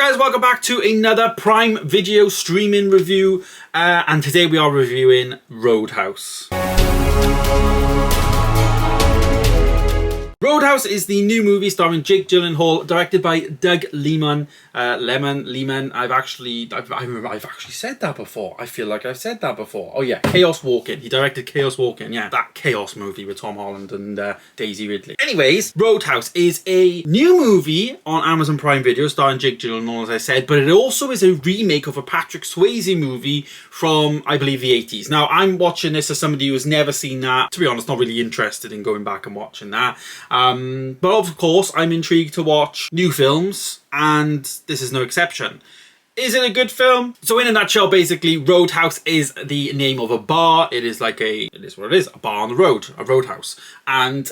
guys, welcome back to another Prime Video streaming review, and today we are reviewing Roadhouse. Roadhouse is the new movie starring Jake Gyllenhaal, directed by Doug Liman. Lehman. I've actually said that before. I feel like I've said that before. Oh yeah, Chaos Walking. He directed Chaos Walking. Yeah, that Chaos movie with Tom Holland and Daisy Ridley. Anyways, Roadhouse is a new movie on Amazon Prime Video starring Jake Gyllenhaal, as I said, but it also is a remake of a Patrick Swayze movie from, I believe, the 80s. Now, I'm watching this as somebody who has never seen that. To be honest, not really interested in going back and watching that. But of course, I'm intrigued to watch new films, and this is no exception. Is it a good film? So in a nutshell, basically, Roadhouse is the name of a bar. It is what it is, a bar on the road, a roadhouse. And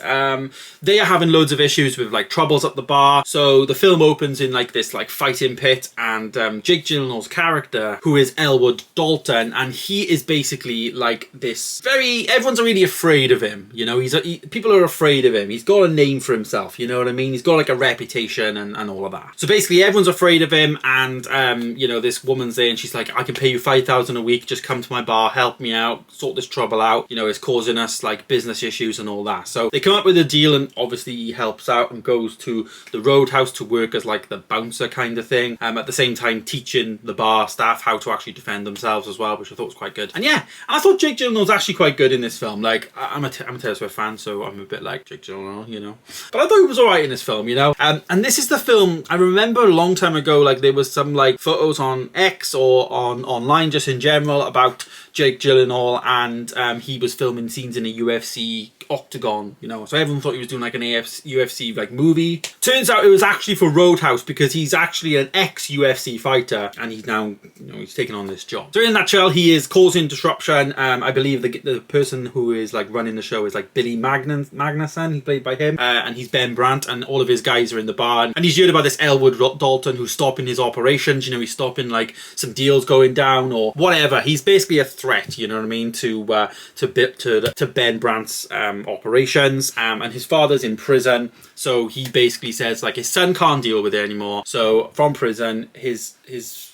they are having loads of issues with like troubles at the bar. So the film opens in like this like fighting pit, and Jake Gyllenhaal's character, who is Elwood Dalton, and he is basically like this everyone's really afraid of him. You know, people are afraid of him. He's got a name for himself, you know what I mean? He's got like a reputation and all of that. So basically everyone's afraid of him, and you know, this woman's there and she's like, I can pay you $5,000 a week, just come to my bar, help me out, sort this trouble out, you know, it's causing us like business issues and all that. So they come up with a deal, and obviously he helps out and goes to the Roadhouse to work as like the bouncer kind of thing, at the same time teaching the bar staff how to actually defend themselves as well, which I thought was quite good. And yeah, I thought Jake Gyllenhaal's actually quite good in this film. Like, I'm a Taylor Swift fan, so I'm a bit like Jake Gyllenhaal, you know, but I thought he was alright in this film, you know. And this is the film, I remember a long time ago, like there was some like photos on X or online just in general about Jake Gyllenhaal, and he was filming scenes in a UFC octagon, you know, so everyone thought he was doing like an UFC like movie. Turns out it was actually for Roadhouse, because he's actually an ex-UFC fighter, and he's now, you know, he's taking on this job. So in a nutshell, he is causing disruption. I believe the person who is like running the show is like Billy Magnuson. He's played by him, and he's Ben Brandt, and all of his guys are in the bar, and he's heard about this Elwood Dalton who's stopping his operations. You know, he's stopping like some deals going down or whatever. He's basically a threat, you know what I mean, to Ben Brandt's operations, and his father's in prison, so he basically says like his son can't deal with it anymore. So from prison, his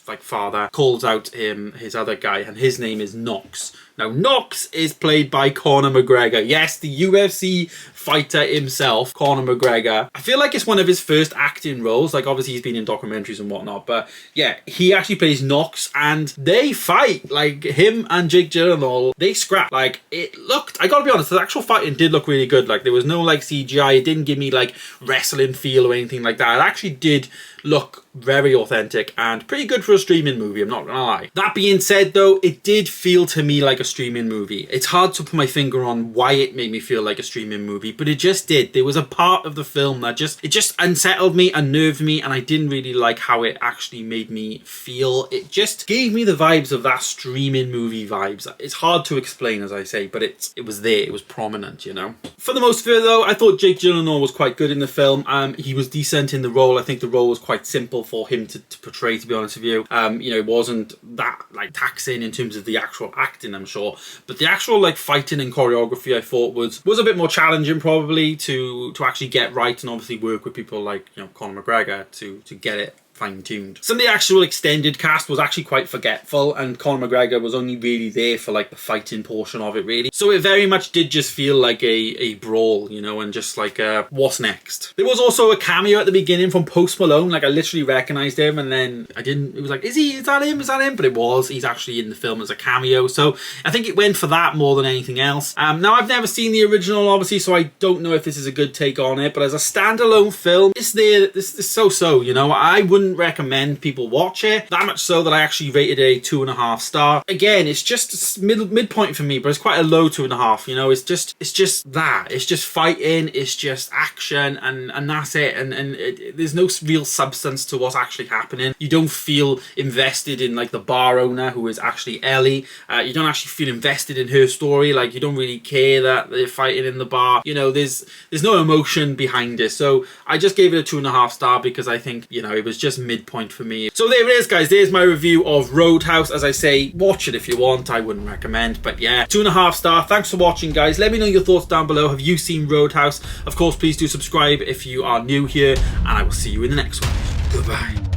like father calls out his other guy, and his name is Knox. Now Knox is played by Conor McGregor. Yes, the UFC fighter himself, Conor McGregor. I feel like it's one of his first acting roles. Like obviously he's been in documentaries and whatnot, but yeah, he actually plays Knox, and they fight. Like him and Jake Gyllenhaal, they scrap. Like it looked, I gotta be honest, the actual fighting did look really good. Like there was no like CGI. It didn't give me like wrestling feel or anything like that. It actually did look very authentic and pretty good for a streaming movie, I'm not gonna lie. That being said though, it did feel to me like a streaming movie. It's hard to put my finger on why it made me feel like a streaming movie, but it just did. There was a part of the film that just unsettled me, unnerved me, and I didn't really like how it actually made me feel. It just gave me the vibes of that streaming movie vibes. It's hard to explain, as I say, but it was there, it was prominent, you know. For the most part though, I thought Jake Gyllenhaal was quite good in the film. He was decent in the role. I think the role was quite simple for him to portray, to be honest with you. You know, it wasn't that like taxing in terms of the actual acting, I'm sure, but the actual like fighting and choreography I thought was a bit more challenging probably to actually get right, and obviously work with people like, you know, Conor McGregor to get it fine-tuned. Some of the actual extended cast was actually quite forgetful, and Conor McGregor was only really there for like the fighting portion of it, really. So it very much did just feel like a brawl, you know, and just like what's next. There was also a cameo at the beginning from Post Malone. Like I literally recognized him, and then it was like, is that him? But it was. He's actually in the film as a cameo. So I think it went for that more than anything else. Now I've never seen the original, obviously, so I don't know if this is a good take on it, but as a standalone film, this is so-so, you know. I wouldn't recommend people watch it, that much so that I actually rated a 2.5 star. Again, it's just midpoint for me, but it's quite a low 2.5, you know. It's just that, it's just fighting, it's just action, and that's it, and there's no real substance to what's actually happening. You don't feel invested in like the bar owner, who is actually Ellie. You don't actually feel invested in her story. Like you don't really care that they're fighting in the bar, you know. There's no emotion behind it, so I just gave it a 2.5 star because I think, you know, it was just midpoint for me. So there it is, guys. There's my review of Roadhouse. As I say, watch it if you want. I wouldn't recommend, but yeah, 2.5 star. Thanks for watching, guys. Let me know your thoughts down below. Have you seen Roadhouse? Of course, please do subscribe if you are new here, and I will see you in the next one. Goodbye.